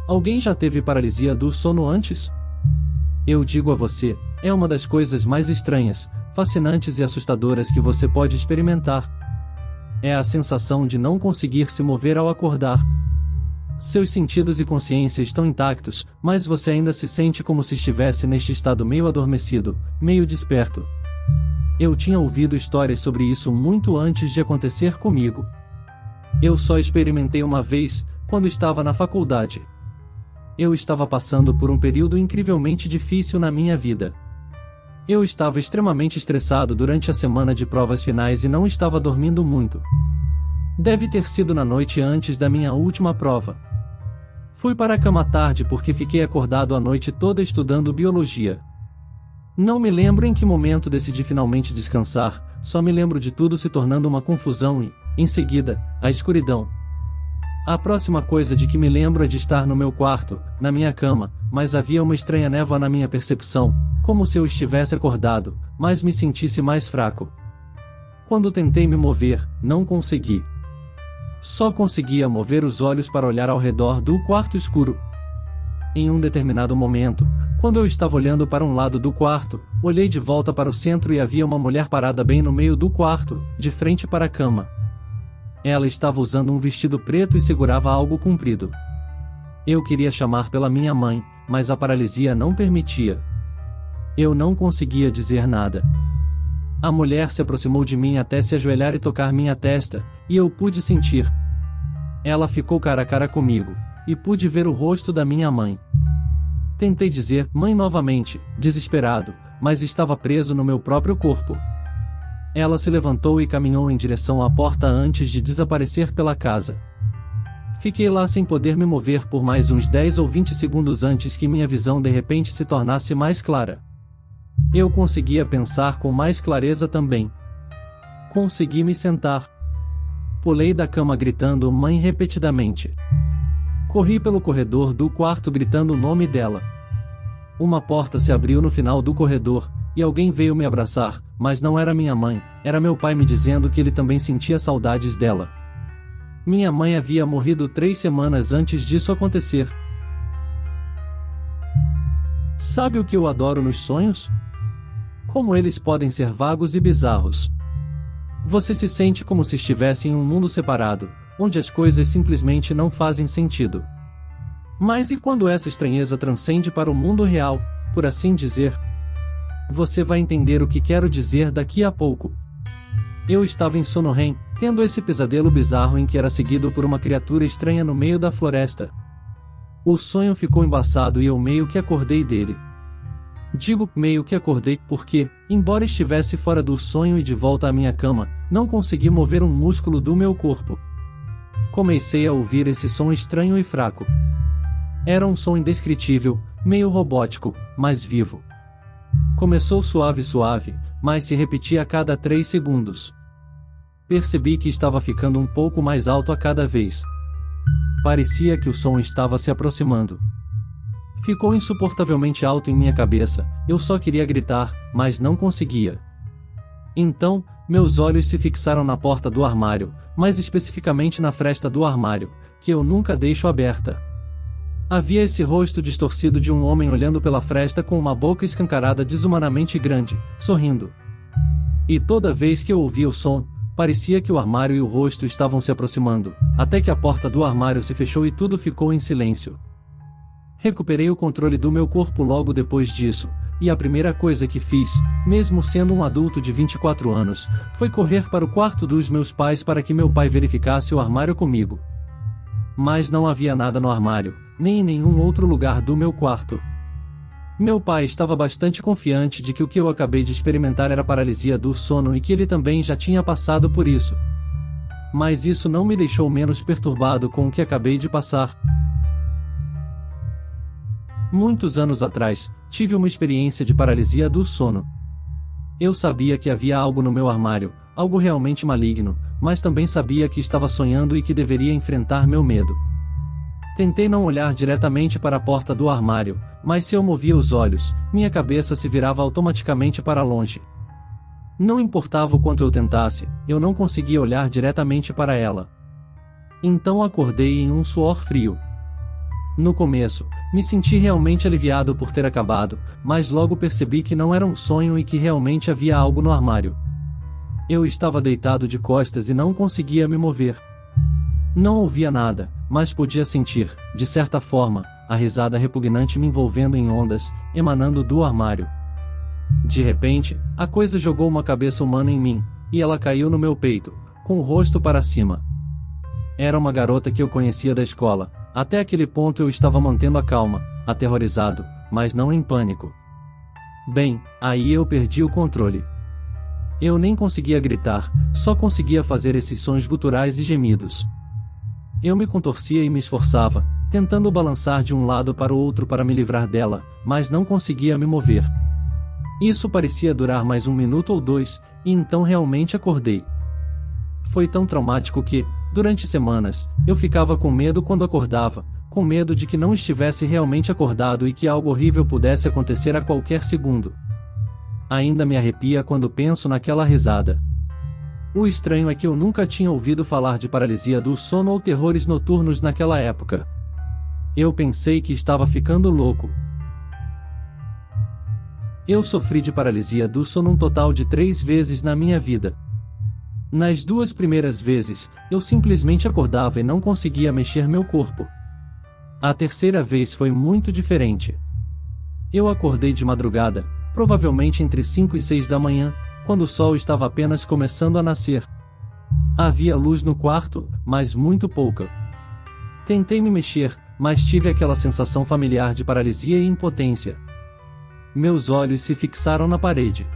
Alguém já teve paralisia do sono antes? Eu digo a você, é uma das coisas mais estranhas, fascinantes e assustadoras que você pode experimentar. É a sensação de não conseguir se mover ao acordar. Seus sentidos e consciência estão intactos, mas você ainda se sente como se estivesse neste estado meio adormecido, meio desperto. Eu tinha ouvido histórias sobre isso muito antes de acontecer comigo. Eu só experimentei uma vez, quando estava na faculdade. Eu estava passando por um período incrivelmente difícil na minha vida. Eu estava extremamente estressado durante a semana de provas finais e não estava dormindo muito. Deve ter sido na noite antes da minha última prova. Fui para a cama tarde porque fiquei acordado a noite toda estudando biologia. Não me lembro em que momento decidi finalmente descansar, só me lembro de tudo se tornando uma confusão e, em seguida, a escuridão. A próxima coisa de que me lembro é de estar no meu quarto, na minha cama, mas havia uma estranha névoa na minha percepção, como se eu estivesse acordado, mas me sentisse mais fraco. Quando tentei me mover, não consegui. Só conseguia mover os olhos para olhar ao redor do quarto escuro. Em um determinado momento, quando eu estava olhando para um lado do quarto, olhei de volta para o centro e havia uma mulher parada bem no meio do quarto, de frente para a cama. Ela estava usando um vestido preto e segurava algo comprido. Eu queria chamar pela minha mãe, mas a paralisia não permitia. Eu não conseguia dizer nada. A mulher se aproximou de mim até se ajoelhar e tocar minha testa, e eu pude sentir. Ela ficou cara a cara comigo, e pude ver o rosto da minha mãe. Tentei dizer "mãe" novamente, desesperado, mas estava preso no meu próprio corpo. Ela se levantou e caminhou em direção à porta antes de desaparecer pela casa. Fiquei lá sem poder me mover por mais uns 10 ou 20 segundos antes que minha visão de repente se tornasse mais clara. Eu conseguia pensar com mais clareza também. Consegui me sentar. Pulei da cama gritando "mãe" repetidamente. Corri pelo corredor do quarto gritando o nome dela. Uma porta se abriu no final do corredor, e alguém veio me abraçar, mas não era minha mãe, era meu pai me dizendo que ele também sentia saudades dela. Minha mãe havia morrido 3 semanas antes disso acontecer. Sabe o que eu adoro nos sonhos? Como eles podem ser vagos e bizarros. Você se sente como se estivesse em um mundo separado, onde as coisas simplesmente não fazem sentido. Mas e quando essa estranheza transcende para o mundo real, por assim dizer? Você vai entender o que quero dizer daqui a pouco. Eu estava em sono REM, tendo esse pesadelo bizarro em que era seguido por uma criatura estranha no meio da floresta. O sonho ficou embaçado e eu meio que acordei dele. Digo meio que acordei porque, embora estivesse fora do sonho e de volta à minha cama, não consegui mover um músculo do meu corpo. Comecei a ouvir esse som estranho e fraco. Era um som indescritível, meio robótico, mas vivo. Começou suave, mas se repetia a cada 3 segundos. Percebi que estava ficando um pouco mais alto a cada vez. Parecia que o som estava se aproximando. Ficou insuportavelmente alto em minha cabeça, eu só queria gritar, mas não conseguia. Então, meus olhos se fixaram na porta do armário, mais especificamente na fresta do armário, que eu nunca deixo aberta. Havia esse rosto distorcido de um homem olhando pela fresta com uma boca escancarada desumanamente grande, sorrindo. E toda vez que eu ouvia o som, parecia que o armário e o rosto estavam se aproximando, até que a porta do armário se fechou e tudo ficou em silêncio. Recuperei o controle do meu corpo logo depois disso, e a primeira coisa que fiz, mesmo sendo um adulto de 24 anos, foi correr para o quarto dos meus pais para que meu pai verificasse o armário comigo. Mas não havia nada no armário, nem em nenhum outro lugar do meu quarto. Meu pai estava bastante confiante de que o que eu acabei de experimentar era paralisia do sono e que ele também já tinha passado por isso. Mas isso não me deixou menos perturbado com o que acabei de passar. Muitos anos atrás, tive uma experiência de paralisia do sono. Eu sabia que havia algo no meu armário, algo realmente maligno, mas também sabia que estava sonhando e que deveria enfrentar meu medo. Tentei não olhar diretamente para a porta do armário, mas se eu movia os olhos, minha cabeça se virava automaticamente para longe. Não importava o quanto eu tentasse, eu não conseguia olhar diretamente para ela. Então acordei em um suor frio. No começo, me senti realmente aliviado por ter acabado, mas logo percebi que não era um sonho e que realmente havia algo no armário. Eu estava deitado de costas e não conseguia me mover. Não ouvia nada, mas podia sentir, de certa forma, a risada repugnante me envolvendo em ondas, emanando do armário. De repente, a coisa jogou uma cabeça humana em mim, e ela caiu no meu peito, com o rosto para cima. Era uma garota que eu conhecia da escola. Até aquele ponto eu estava mantendo a calma, aterrorizado, mas não em pânico. Bem, aí eu perdi o controle. Eu nem conseguia gritar, só conseguia fazer esses sons guturais e gemidos. Eu me contorcia e me esforçava, tentando balançar de um lado para o outro para me livrar dela, mas não conseguia me mover. Isso parecia durar mais 1 minuto ou 2, e então realmente acordei. Foi tão traumático que, durante semanas, eu ficava com medo quando acordava, com medo de que não estivesse realmente acordado e que algo horrível pudesse acontecer a qualquer segundo. Ainda me arrepia quando penso naquela risada. O estranho é que eu nunca tinha ouvido falar de paralisia do sono ou terrores noturnos naquela época. Eu pensei que estava ficando louco. Eu sofri de paralisia do sono um total de 3 vezes na minha vida. Nas 2 primeiras vezes, eu simplesmente acordava e não conseguia mexer meu corpo. A terceira vez foi muito diferente. Eu acordei de madrugada, provavelmente entre 5 e 6 da manhã, quando o sol estava apenas começando a nascer. Havia luz no quarto, mas muito pouca. Tentei me mexer, mas tive aquela sensação familiar de paralisia e impotência. Meus olhos se fixaram na parede.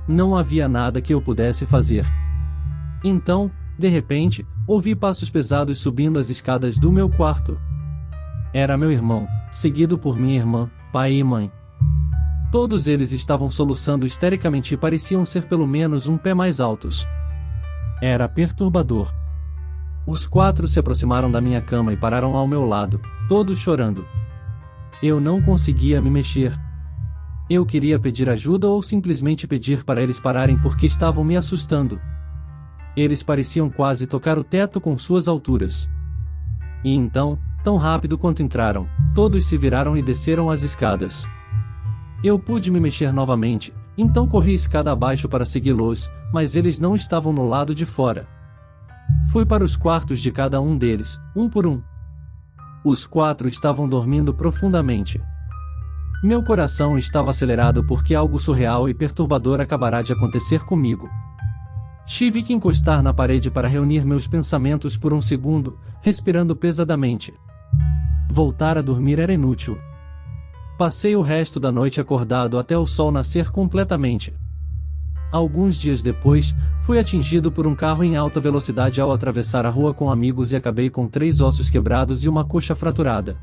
Não havia nada que eu pudesse fazer. Então, de repente, ouvi passos pesados subindo as escadas do meu quarto. Era meu irmão, seguido por minha irmã, pai e mãe. Todos eles estavam soluçando histericamente e pareciam ser pelo menos um pé mais altos. Era perturbador. Os 4 se aproximaram da minha cama e pararam ao meu lado, todos chorando. Eu não conseguia me mexer. Eu queria pedir ajuda ou simplesmente pedir para eles pararem porque estavam me assustando. Eles pareciam quase tocar o teto com suas alturas. E então, tão rápido quanto entraram, todos se viraram e desceram as escadas. Eu pude me mexer novamente, então corri a escada abaixo para segui-los, mas eles não estavam no lado de fora. Fui para os quartos de cada um deles, um por um. Os 4 estavam dormindo profundamente. Meu coração estava acelerado porque algo surreal e perturbador acabará de acontecer comigo. Tive que encostar na parede para reunir meus pensamentos por um segundo, respirando pesadamente. Voltar a dormir era inútil. Passei o resto da noite acordado até o sol nascer completamente. Alguns dias depois, fui atingido por um carro em alta velocidade ao atravessar a rua com amigos e acabei com 3 ossos quebrados e uma coxa fraturada.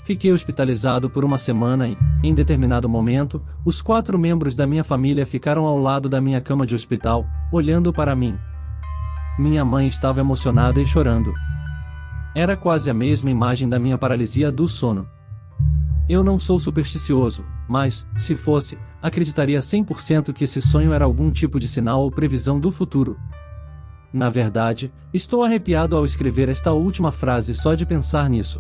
Fiquei hospitalizado por 1 semana e, em determinado momento, os 4 membros da minha família ficaram ao lado da minha cama de hospital, olhando para mim. Minha mãe estava emocionada e chorando. Era quase a mesma imagem da minha paralisia do sono. Eu não sou supersticioso, mas, se fosse, acreditaria 100% que esse sonho era algum tipo de sinal ou previsão do futuro. Na verdade, estou arrepiado ao escrever esta última frase só de pensar nisso.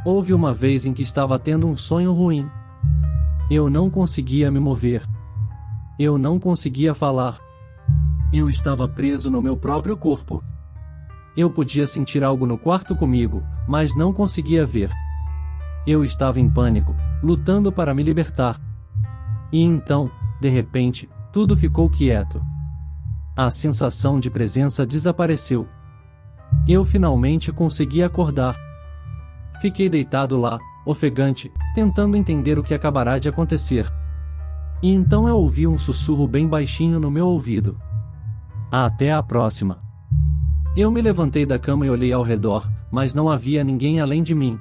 Houve uma vez em que estava tendo um sonho ruim. Eu não conseguia me mover. Eu não conseguia falar. Eu estava preso no meu próprio corpo. Eu podia sentir algo no quarto comigo, mas não conseguia ver. Eu estava em pânico, lutando para me libertar. E então, de repente, tudo ficou quieto. A sensação de presença desapareceu. Eu finalmente consegui acordar. Fiquei deitado lá, ofegante, tentando entender o que acabará de acontecer. E então eu ouvi um sussurro bem baixinho no meu ouvido. Até a próxima. Eu me levantei da cama e olhei ao redor, mas não havia ninguém além de mim.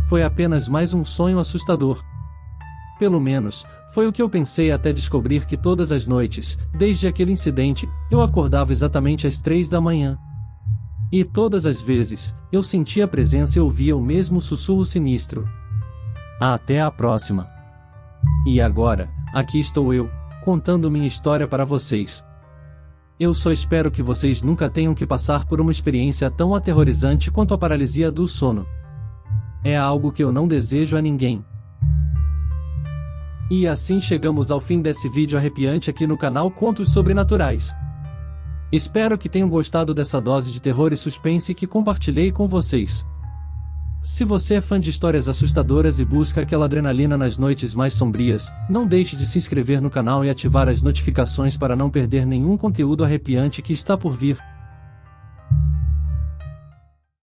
Foi apenas mais um sonho assustador. Pelo menos, foi o que eu pensei até descobrir que todas as noites, desde aquele incidente, eu acordava exatamente às 3 da manhã. E todas as vezes, eu sentia a presença e ouvia o mesmo sussurro sinistro. Até a próxima. E agora, aqui estou eu, contando minha história para vocês. Eu só espero que vocês nunca tenham que passar por uma experiência tão aterrorizante quanto a paralisia do sono. É algo que eu não desejo a ninguém. E assim chegamos ao fim desse vídeo arrepiante aqui no canal Contos Sobrenaturais. Espero que tenham gostado dessa dose de terror e suspense que compartilhei com vocês. Se você é fã de histórias assustadoras e busca aquela adrenalina nas noites mais sombrias, não deixe de se inscrever no canal e ativar as notificações para não perder nenhum conteúdo arrepiante que está por vir.